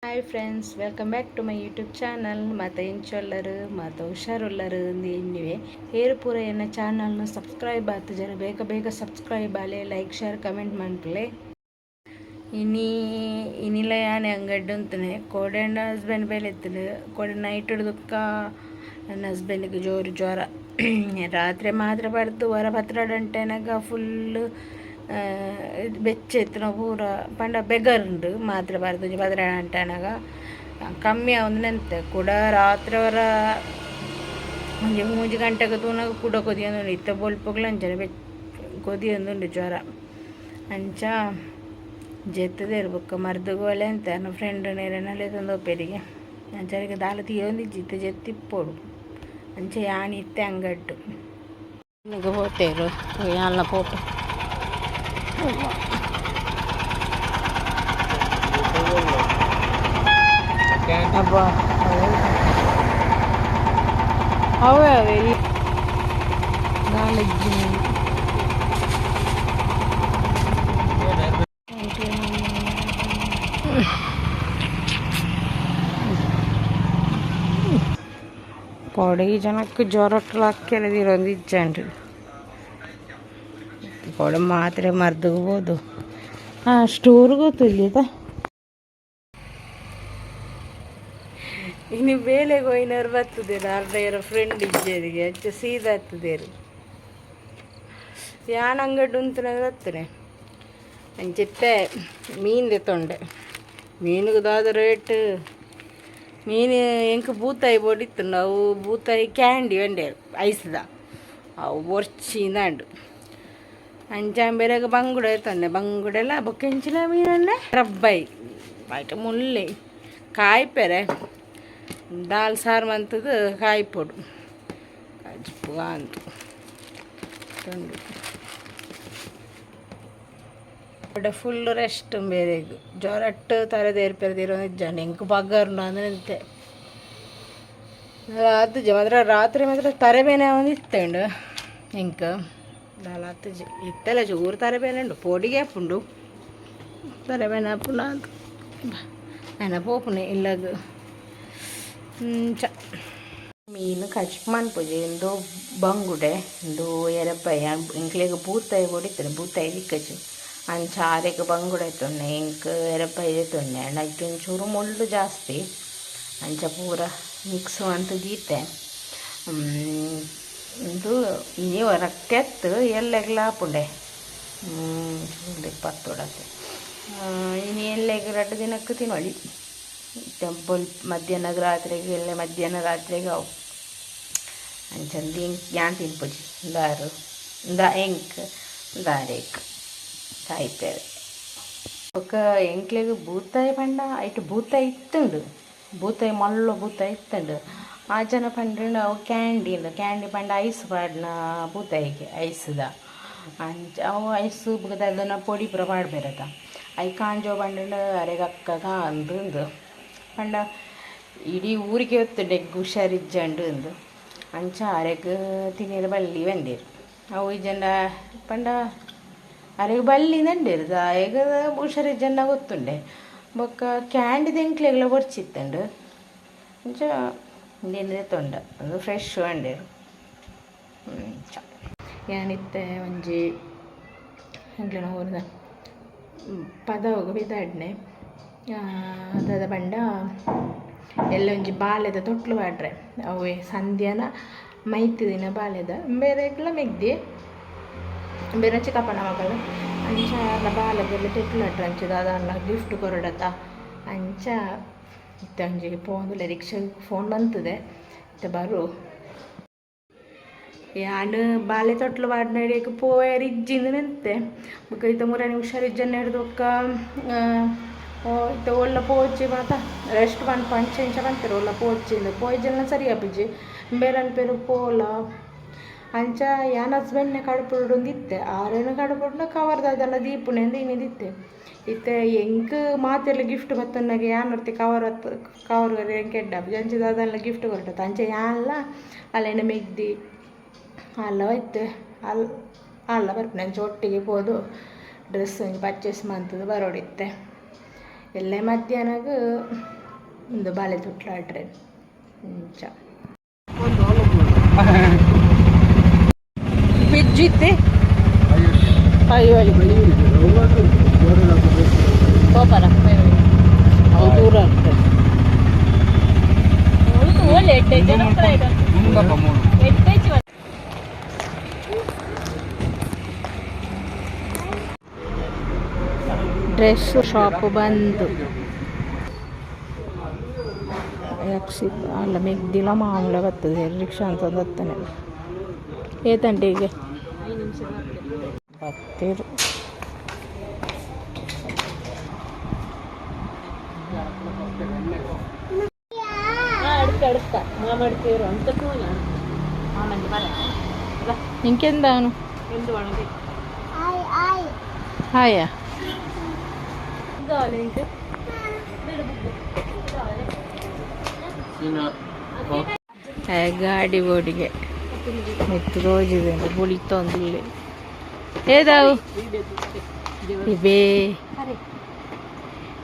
Hi friends, welcome back to my YouTube channel. ಮತ್ತು ಇಂಚೊಲ್ಲರು ಮತ್ತು ಹುಷಾರುಲ್ಲರು ಎನ್ನಿವೆ ಹೇರು ಪೂರ ಎನ್ನ ಚಾನಲ್ನ ಸಬ್ಸ್ಕ್ರೈಬ್ ಆತು ಜರ ಬೇಗ ಸಬ್ಸ್ಕ್ರೈಬ್ ಆಲೆ, ಲೈಕ್ ಶೇರ್ ಕಮೆಂಟ್ ಮನ್ಪಲೆ. ಇನ್ನಿಲ್ಲ ಯಾನೆ ಅಂಗಡ್ಡು ಅಂತನೆ ಕೋಡೆ ಹಸ್ಬೆಂಡ್ ಬೇಲೆ ಎತ್ತಲು ಕೋಡೆ ನೈಟ್ ಹಿಡ್ದಕ್ಕ ನನ್ನ ಹಸ್ಬೆಂಡಿಗೆ ಜೋರು ಜ್ವರ. ರಾತ್ರಿ ಮಾತ್ರ ಬಡ್ದು ಹೊರ 12 ಫುಲ್ಲು ಬೆಚ್ಚೆತ್ತಿನ ಪೂರ ಪಂಡ ಬೆಗರ್ಂಡು ಮಾತ್ರ ಬರ್ದು 12 ಕಮ್ಮಿ ಆವೊಂದು ನೆಂತೆ ಕೂಡ ರಾತ್ರಿ ಹೊರ ಒಂಜಿ 3 ಗಂಟೆಗೆ ತೂನಾಗ ಕೂಡ ಕೊದಿಯೊಂದುಂಡು ಇತ್ತ ಬೊಲ್ಪುಗ್ಲು ಅಂಚನೆ ಕೊದಿಯೊಂದುಂಡು ಜ್ವರ ಅಂಚ ಜೆತ್ತದೇ ಇರ್ಬೇಕು ಮರ್ದುಗೋಲೆ ಅಂತ ನನ್ನ ಫ್ರೆಂಡ್ ನೇರನಲ್ಲಿ ತಂದೊಪ್ಪೆರಿಗೆ ಅಂಚರಿಗೆ ದಾಲ ತೀಯೊಂದಿಜ್ಜಿ ಇತ್ತ ಜೆತ್ತಿಪ್ಪೋಡು ಅಂಚೆ ಯಾನಿ ಇತ್ತೆ ಅಂಗಡ್ಡು ಈಗ ಹೋತೇರು ಯಾನ ಪೋಪು ಅಬ್ಬಾ ಅವೇ ನಾಲೆಜ್ಜಿ ಪೌಡಿ ಜನಕ್ಕೆ ಜ್ವರಟ್ಲಾಕೆಳದಿರೊಂದು ಇಜ್ಜಂಡು ಪೌಡ ಮಾತ್ರೆ ಮರ್ದುಗ್ಬೋದು ಸ್ಟೋರ್ ಗೊತ್ತಿಲ್ಲ ಇನ್ನು ಬೇಲೆಗೆ ಹೋಯ್ನವ್ರು ಬರ್ತದೇರು ಅರ್ಧ ಫ್ರೆಂಡ್ ಇಜ್ಜೇರಿಗೆ ಅಚ್ಚ ಸೀದಾ ಹತ್ತದೇರು ಯಾನ್ ಅಂಗಡಿ ಉಂತನಾಗ ಹತ್ತನೆ ಅಂಚೆತ್ತೆ ಮೀನು ತೆತ್ತೊಂಡೆ ಮೀನುಗದಾದ ರೇಟ್ ಮೀನು ಎಂಕ್ ಬೂತಾಯಿ ಬೋಡಿತ್ತು ಅವು ಬೂತಾಯಿ ಕ್ಯಾಂಡಿ ಒಂಡೆ ಐಸ್ದ ಅವು ಒರ್ಚಿಂದಾಂಡು ಅಂಚಾಂಬೆರೆಗೆ ಬಂಗುಡೆ ತಂದೆ ಬಂಗುಡೆಲ್ಲ ಬೊಕ್ಕೆಂಚಿನ ಮೀನನ್ನೇ ರಬ್ಬೈ ಬೈಟ ಮುಲ್ಲೆ ಕಾಯ್ಪೆರೆ ದಾಲ್ ಸಾರು ಮಂತದ್ದು ಕಾಯ್ಪೊಡು ಕಜ್ಪು ಅಂತು ತಂದು ಫುಲ್ ರೆಸ್ಟ್ ಬೇರೆಗು ಜ್ವರಟ್ಟು ತಲೆದೇರ್ಪೆರದಿರೋ ನಿಜಾನೆ ಎಂಕ್ ಬಗ್ಗರ್ನು ಅಂದರೆ ಅಂತೆ ಅದು ಮಾತ್ರ ರಾತ್ರಿ ಮಾತ್ರ ತರೆಬೇನೆ ಒಂದಿತ್ತಂಡು ಎಂಕ್ ದಾಲತ್ತು ಇತ್ತೆಲ್ಲ ಚೂರು ತರೆಬೇನೆ ಉಂಡು ಪೊಡಿಗೆ ಹಾಪುಂಡು ತರೆಬೇನೆ ಹಾಪುಂಡು ಅಂತ ನನ್ನ ಪೋಪುನೆ ಇಲ್ಲದು ಮೀನು ಕಚ್ಕ್ ಮನ್ಪುಜಿ ಇಂದು ಬಂಗುಡೆ ಇಂದು ಎರಬೈ ಎಂಕ್ಲೆಗ್ ಬೂತಾಯಿ ಹೊಡಿತಾರೆ ಬೂತಾಯಿ ದಿಕ್ಕಚ್ಚು ಅಂಚ ಆರೆಗ್ ಬಂಗುಡೆ ತೊನ್ನೆ ಎಂಕ್ ಎರಬೈ ತೊನ್ನೆ ನೈಟ್ ಒಂಚೂರು ಮುಳ್ಳು ಜಾಸ್ತಿ ಅಂಚ ಪೂರ ಮಿಕ್ಸು ಅಂತ ದೀತೆ ಇದು ಇನಿ ಹೊರಕ್ಕೆತ್ತು ಎಲ್ಲೆಗ್ಲ ಹಾಪುಂಡೆ 20 ಇನಿ ಎಲ್ಲೆಗ್ 2 ದಿನಕ್ಕೆ ತಿನ್ನೊಳಿ ಟೆಂಪಲ್ ಮಧ್ಯಾಹ್ನದ ರಾತ್ರಿಗೆ ಎಲ್ಲ ಮಧ್ಯಾಹ್ನ ರಾತ್ರಿಗೆ ಅವು ಅಂಚಂದು ಯಾನ್ ತಿನ್ಪುಜಿ ದಾರು ಎಂಕ್ ದಾರೇಕ್ ಕಾಯ್ಪೇರೆ ಬೊಕ್ಕ ಎಂಕ್ಲೆಗ್ ಬೂತಾಯಿ ಪಂಡ ಐಟ್ ಬೂತಾಯಿ ಇತ್ತುಂಡು ಬೂತಾಯಿ ಮಲ್ಲ ಬೂತಾಯಿ ಇತ್ತುಂಡು ಆ ಜನ ಪಂಡ ಅವು ಕ್ಯಾಂಡಿ ಪಂಡ ಐಸ್ ಪಾಡ್ನ ಬೂತಾಯಿಗೆ ಐಸ್ದ ಅಂಚ ಅವು ಐಸು ಅದನ್ನ ಪೊಡಿ ಪೂರ ಪಾಡ್ಬೇರದ ಐ ಕಾಂಜೋ ಪಂಡ ಅರೆಗ ಅಕ್ಕಗ ಅಂದು ಪಂಡ ಇಡೀ ಊರಿಗೆ ಹೊತ್ತುಂಡು ಎಗ್ ಹುಷಾರಿಜ್ಜಂಡು ಅಂದು ಅಂಚ ಅರೆಗ್ ತಿನ್ನಿರ ಬಳ್ಳಿ ಬಂದೇರು ಅವು ಇಜ್ಜಂಡ ಪಂಡ ಅರೆಗ್ ಬಳ್ಳಿ ನಂಡೇರು ಎಗ್ ಹುಷಾರಿಜ್ಜಂಡ ಗೊತ್ತುಂಡೆ ಬೊಕ್ಕ ಕ್ಯಾಂಡಿದ ಎಂಕ್ಲೆಗ್ಲ ಹೊರ್ಚಿತ್ತಂಡು ಅಂಚ ಇಂದೇನಿದೆ ತೊಂಡ ಅದು ಫ್ರೆಶ್ ಅಂಡೇರು ಏನಿತ್ತೆ ಒಂಜಿ ಎಂಕ್ಲೆನ ಹೋದ ಪದವಗ ಬಿದ್ದಾಡ್ನೆ ಅದಾದ ಪಂಡ ಎಲ್ಲ ಒಂಜಿ ಬಾಲೆದ ತೊಟ್ಲು ಪಾಡ್ರೆ ಅವೇ ಸಂಧ್ಯಾನ ಮೈತಿದಿನ ಬಾಲೆದ ಬೇರೆಗ್ಲ ಮೆಗ್ದಿ ಬೇರೆ ಚಿಕ್ಕಪ್ಪನ ಮಗಳು ಅಂಚ ಬಾಲೆದೆಲ್ಲ ತೊಟ್ಲು ಅಡ್ರೆ ಅಂಚದ ಅದನ್ನ ಗಿಫ್ಟ್ ಕೊರಡತ್ತ ಅಂಚ ಇತ್ತ ಒಂಜಿಗೆ ಪೋಂದುಲೆ ರಿಕ್ಷಾಗೆ ಫೋನ್ ಬಂತದೆ ಇತ್ತ ಬರು ಯಾನು ಬಾಲೆ ತೊಟ್ಲು ಪಾಡ್ನಡಿಯಕ್ಕೆ ಪೋಯರಿಜ್ಜಿಂದು ನಿಂತೆ ಬೊಕ್ಕ ಇತ್ತ ಮುರಾಣಿ ಹುಷಾರಿಜ್ಜನ್ನ ಹಿಡ್ದು ಒಕ್ಕ ಇತ್ತ ಒಳ್ಳೆ ಪೋಚಿ ಮಾತ ರೆಸ್ಟ್ ಬಂದು ಪಂಚ ಬಂತಾರೆ ಒಳ್ಳೆ ಪೋಚಿಂದು ಪೋಯ್ಜನ್ನ ಸರಿ ಅಪ್ಪಿಜಿ ಬೇರೆ ಪೇರು ಪೋಲ ಅಂಚ ಯಾನ್ ಹಸ್ಬೆಂಡ್ನೆ ಕಡುಪುಡೊಂದಿತ್ತೆ ಆರೇನು ಕಡುಪುಡ್ನ ಕವರ್ದಲ್ಲ ದೀಪುನೆಂದು ಇನ್ನಿದಿತ್ತೆ ಇತ್ತೆ ಎಂಕ್ ಮಾತೆಲ್ಲ ಗಿಫ್ಟ್ ಬತ್ತನ್ನಾಗೆ ಯಾನ್ ಹೊರ್ತಿ ಕವರ್ ಎಂಕೆಡ್ಡ ಜಂಚಿದ ಅದೆಲ್ಲ ಗಿಫ್ಟ್ ಕೊರಟತ್ತ ಅಂಚೆ ಯಾನ್ಲ ಅಲ್ಲೇನ ಮೆಗ್ದಿ ಅಲ್ಲ ಹೋಯ್ತು ಅಲ್ಲ ಬರ್ಪುನೆ ಅಂಚೆ ಒಟ್ಟಿಗೆ ಹೋದು ಡ್ರೆಸ್ ಪರ್ಚೇಸ್ ಮಂತದ್ದು ಬರೋಡಿತ್ತೆ ಎಲ್ಲೇ ಮಧ್ಯಾಹ್ನಗ ಒಂದು ಬಾಳೆ ತುಟ್ಲಾಡ್ರೆ ಇಂಚ ಬಿಜ್ಜಿತ್ತೆ ಪೈವಳಿ ಕೋಪರ ದೂರ ಆಗ್ತದೆ ಡ್ರೆಸ್ ಶಾಪ್ ಬಂದು ಯಕ್ಷಿ ಅಲ್ಲ ಮೆಗ್ದಿಲ್ಲ ಮಾಮೂಲ ಬರ್ತದೆ ರಿಕ್ಷಾ ಅಂತ ಹತ್ತಾನೆ ಏತಂಟೆಗೆ ಬತ್ತೇರು ఇంకెందాను హాయా ಗಾಡಿ ಬೋಡಿಗೆ ಮಿತ್ತು ರೋಜಿದೆ ಬುಳಿತೊಂದಿಲ್ಲ ಏದಾವು ಇಬೇ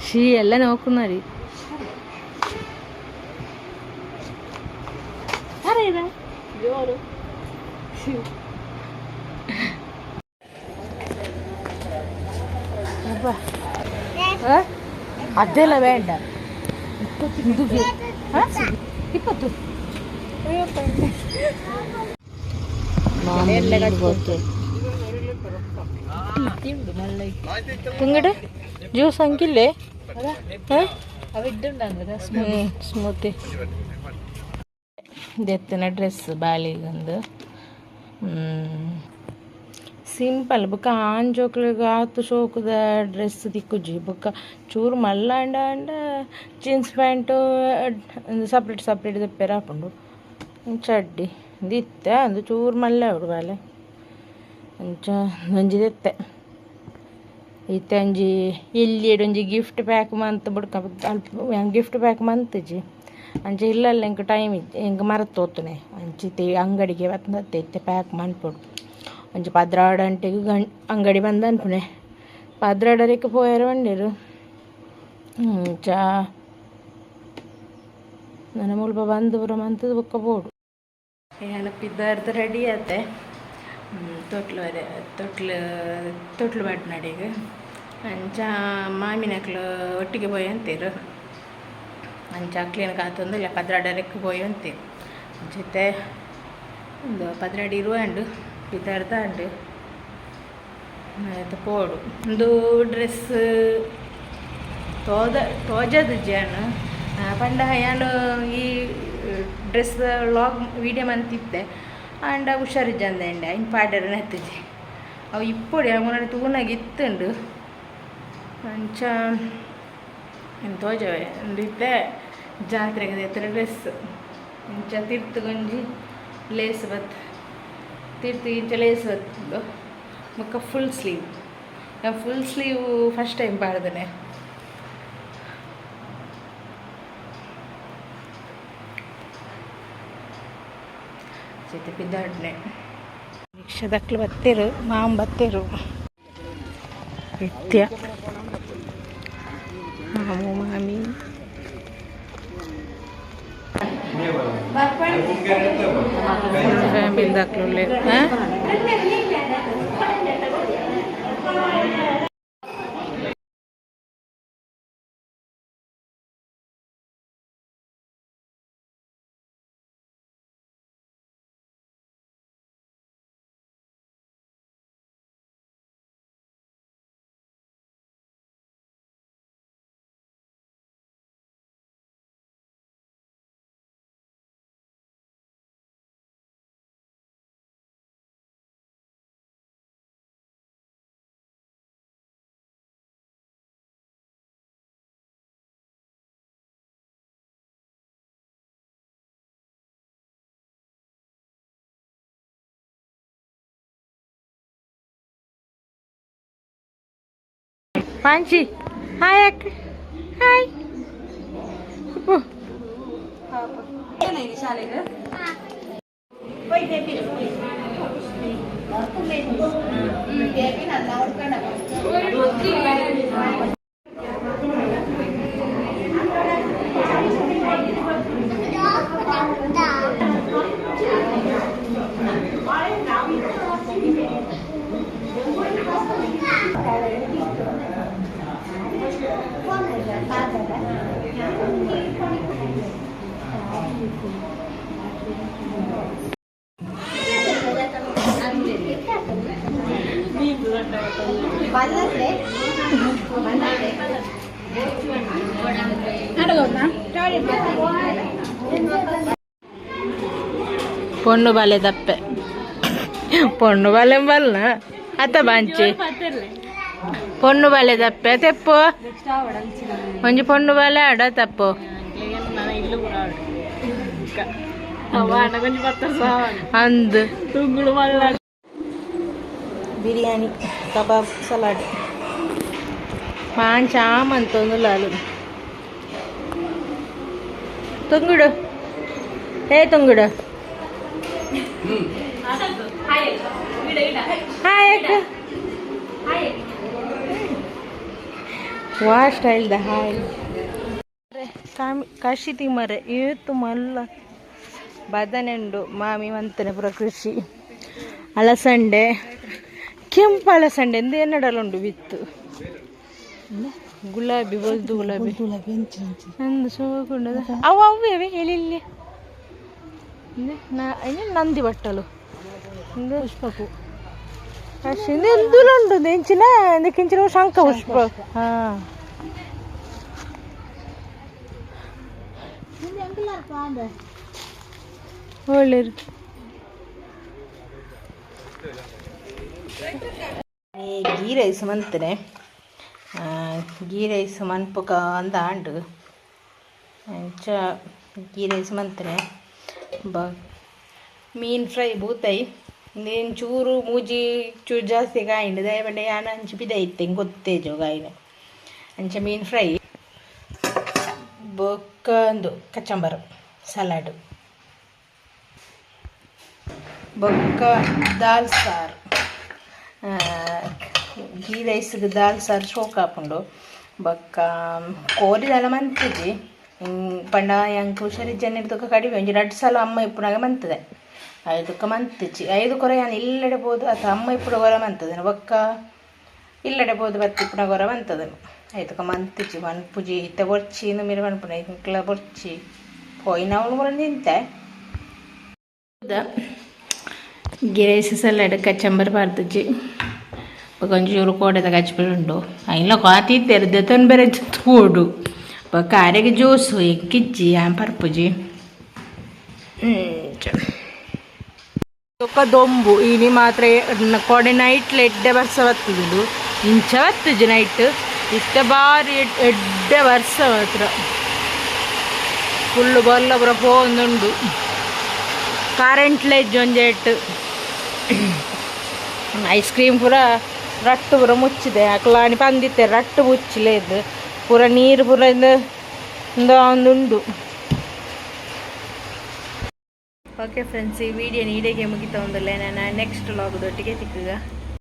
ಶೀ ಎಲ್ಲ ನೋಕುನ್ನರಿ ಅದೆಲ್ಲ ಬೇಡ 20 ತಿಂಗಡೆ ಜ್ಯೂಸ್ ಅಂಕಿಲ್ಲೇ ಸ್ಮೂತಿ ದೆತ್ತಿನ ಡ್ರೆಸ್ ಬಾಳಿಗೊಂದು ಸಿಂಪಲ್ ಬೊಕ್ಕ ಆಂಜೋಕ್ಲಿಗೆ ಆತು ಶೋಕದ ಡ್ರೆಸ್ ತಿಕ್ಕುಜಿ ಬೊಕ್ಕ ಚೂರು ಮಲ್ಲ ಅಂಡ ಜೀನ್ಸ್ ಪ್ಯಾಂಟು ಸಪ್ರೇಟ್ ಸಪ್ರೇಟ್ ದೆಪ್ಪೆರ ಹಾಕೊಂಡು ಚಡ್ಡಿ ದಿತ್ತೆ ಅದು ಚೂರು ಮಲ್ಲ ಅವಡು ಬಾಲೆ ಅಂಚ ಒಂಜಿ ದೆತ್ತೆ ಇತ್ತೆ ಒಂಜಿ ಎಲ್ಲಿಯಡು ಒಂಜಿ ಗಿಫ್ಟ್ ಪ್ಯಾಕ್ ಮಂತ್ ಬಿಡ್ಕ ಅಲ್ಪ ಗಿಫ್ಟ್ ಪ್ಯಾಕ್ ಮಂತಜಿ ಅಂಚ ಇಲ್ಲಲ್ಲ ಎಂಕ್ ಟೈಮ್ ಇತ್ತು ಎಂಕ್ ಮರತ್ತು ಹೋತುನೆ ಅಂಚಿತೆ ಅಂಗಡಿಗೆ ಬಂದತ್ತೆ ಇತ್ತೆ ಪ್ಯಾಕ್ ಮನ್ಪೊಡು ಒಂಜಿ 16 ಗಂಟೆಗೆ ಅಂಗಡಿ ಬಂದ ಅನ್ಪುಣೆ 16 ಪೋಯರು ಬಂದಿರು ಅಂಚ ನನ್ನ ಮುಲ್ಪ ಬಂದು ಬರೋ ಮಂತದ ಬೊಕ್ಕ ಬೋಡು ಏನಪ್ಪಿದ್ದಾರ್ದು ರೆಡಿ ಆತೆ ತೊಟ್ಲು ಬಟ್ನಡಿಗೆ ಅಂಚ ಮಾಮಿನಕ್ಲು ಒಟ್ಟಿಗೆ ಪೋಯ್ ಅಂತೀರು ಅಂಚ ಅಕ್ಲಿನ ಕಾತೊಂದಿಲ್ಲ 16 ಪೋಯ್ ಅಂತೀರು ಅಂಚತೆ ಒಂದು 16 ಇರುವಂಡು ಪಿದ್ದಾರ್ದ ಅಂಡು ಆಯ್ತು ಪೋಡು ಒಂದು ಡ್ರೆಸ್ ತೋಜದು ಜಾನು ಪಂಡ ಯಾನು ಈ ಡ್ರೆಸ್ ಲಾಗ್ ವೀಡಿಯೋ ಮಂತಿದ್ದೆ ಅಂಡ ಹುಷಾರಿಜ್ಜಂದೆ ಅಂಡೆ ಇನ್ನು ಪಾಡ್ಯರನ್ನ ಹತ್ತಿದ್ದೆ ಅವು ಇಪ್ಪೊಡಿ ಅವನ ತೂನಾಗಿ ಇತ್ತುಂಡು ಅಂಚ ಏನು ತೋಜವೆ ಅಂದಿದ್ದೆ ಜಾತ್ರೆಗೆ ಎತ್ತರ ಡ್ರೆಸ್ ಇಂಚ ತಿರ್ತುಗೊಂಜಿ ಲೇಸ್ ಬತ್ತು ತಿರ್ತು ಇಂಚ ಲೇಸ್ ಬತ್ತು ಮುಖ ಫುಲ್ ಸ್ಲೀವ್ ಫಸ್ಟ್ ಟೈಮ್ ಪಾಡ್ದನೆ ಜೊತೆ ಬಿದ್ದಾಡ್ನೆ ರಿಕ್ಷಾದಕ್ಲು ಬತ್ತೇರು ಮಾಮ ಬತ್ತೇರು ನಿತ್ಯ ಮಾಮು ಮಾಮಿ ಬಿದ್ದಾಕ್ಲು ಪಾಂಚಿ ಹಾಯ್ ಅಕ್ಕ ಹಾಯ್ ಶಾಲೆಗೆ పొన్ను బాలే తప్పే పొన్ను బాలేం వలన అత్త బాంచి పొన్ను బాలే తప్పే తెప్పు కొంచెం పొన్ను బాలే ఆడ తప్పు అందు బిర్యానీ కబాబ్ సలాడ్ మంచి ఆమంతొందు లాలు తుంగుడు ఏ తుంగుడు ವಾ ಸ್ಟೈಲ್ ದ ಹಾಯ್ ಕಷಿ ತಿಮ್ಮರೆ ಇವತ್ತು ಮಲ್ಲ ಬದನೆಂಡು ಮಾಮಿ ಮಂತನೆ ಪುರ ಕೃಷಿ ಅಲಸಂಡೆ ಕೆಂಪು ಅಲಸಂಡೆ ಎಂದು ಎನ್ನಡಲುಂಡು ಬಿತ್ತು ಗುಲಾಬಿ ಬೊಲ್ದು ಗುಲಾಬಿ ನಂದು ಸೋಗುಂಡದ ಅವು ಅವೇ ಹೇಳಿಲ್ಲ ನಂದಿ ಬಟ್ಟಲು ಪುಷ್ಪಕು ಅಷ್ಟಿಂದ ಎಂದುಲುಂಡು ನೆಂಚಿನ ಎಂದಕ್ಕಿಂಚಿನ ಶಂಖ ಪುಷ್ಪ ಹಾಂ ಒಳ್ಳೆರು ಗೀ ರೈಸ್ ಮಂತನೆ ಗೀ ರೈಸ್ ಮನ್ಪುಕ ಅಂದ ಆಂಡು ಅಂಚ ಗೀ ರೈಸ್ ಮಂತನೆ ಮೀನು ಫ್ರೈ ಬೂತೈ ಇಂದೇನು ಚೂರು ಮೂಜಿ ಚೂರು ಜಾಸ್ತಿ ಕಾಯಿಂಡು ದಯಬಂಡೆ ಯಾನ ಅಂಚು ಬಿದೈತೆ ಗೊತ್ತೇಜು ಕಾಯಿನ ಅಂಚ ಮೀನು ಫ್ರೈ ಬೊಕ್ಕ ಒಂದು ಕಚಂಬರ ಸಲಾಡು ಬೊಕ್ಕ ದಾಲ್ ಸಾರು ಗೀ ರೈಸ್ಗೆ ದಾಲ್ ಸಾರು ಶೋಕ್ ಹಾಕೊಂಡು ಬೊಕ್ಕ ಕೋರಿದೆಲ್ಲ ಮಂತಿಜಿ ಪಂಡ ಎಂಕ್ ಹುಷಾರಿಜ್ಜನಿರ್ದಕ್ಕೆ ಕಡಿಮೆ ಒಂಜಿ 2 ಸಲ ಅಮ್ಮ ಇಪ್ಪುನಾಗ ಮಂತದೆ 5ಕ್ಕೆ ಮಂತಿಚ್ಚಿ 5 ಕೊರ ಯಾನು ಇಲ್ಲಡೆ ಬೋದು ಅಥವಾ ಅಮ್ಮ ಇಪ್ಪುಡ ಗೊರ ಮಂತದನು ಬೊಕ್ಕ ಇಲ್ಲಡೆ ಬೋದು ಬತ್ತಿಪ್ಪುನ ಗೊರ ಮಂತದನು 5ಕ್ಕೆ ಮಂತಿಚ್ಚಿ ಮನ್ಪುಜಿ ಇತ್ತ ಬೊರ್ಚಿ ಇಂದು ಮೀರು ಮನ್ಪುನ ಇಂಕ್ಲ ಬೊರ್ಚಿ ಪೋಯಿನ ಅವಳು ಕೂಡ ನಿಂತೆ ಗೀ ರೈಸ್ ಸಲಾಡ್ ಕಚಂಬರ್ ಪಾರ್ದಿಜ್ಜಿ ಒಂಚೂರು ಕೋಡೆದ ಕಚ್ಬಿಡುಂಡು ಅಲ್ಲ ಕಾತಿ ತೆರೆದತನ್ ಬೇರೆ ತೋಡು ಕಾರೆಗೆ ಜ್ಯೂಸು ಎಕ್ಕಿಜ್ಜಿ ಆನ್ ಪರ್ಪುಜಿ ಒಕ್ಕ ದೊಂಬು ಇನಿ ಮಾತ್ರ ಕೊಡೆ ನೈಟ್ಲ ಎಡ್ಡೆ ವರ್ಷ ಬತ್ತುದು ಇಂಚ ಬತ್ತುಜಿ ನೈಟ್ ಇಷ್ಟ ಬಾರಿ ಎಡ್ಡೆ ವರ್ಷ ಮಾತ್ರ ಫುಲ್ಲು ಬಲ್ಲ ಪುರ ಪೋಂದುಂಡು ಕರೆಂಟ್ಲ ಇಜ್ಜೊಂಜೆಟ್ ಐಸ್ ಕ್ರೀಮ್ ಪೂರ ರಟ್ಟು ಪೂರ ಮುಚ್ಚಿದೆ ಅಕ್ಲಾನಿ ಪಂದಿತ್ತೆ ರಟ್ಟು ಮುಚ್ಚಿಲೇದು ಪೂರ ನೀರು ಪೂರ ಒಂದುಂಡು. ಓಕೆ ಫ್ರೆಂಡ್ಸ್, ಈ ವಿಡಿಯೋ ನೀಡಿಗೆ ಮುಗಿತಾ ಒಂದಲ್ಲ ನಾನು ನೆಕ್ಸ್ಟ್ ವ್ಲಾಗ್ದೊಟ್ಟಿಗೆ ಸಿಕ್ಕುಗ.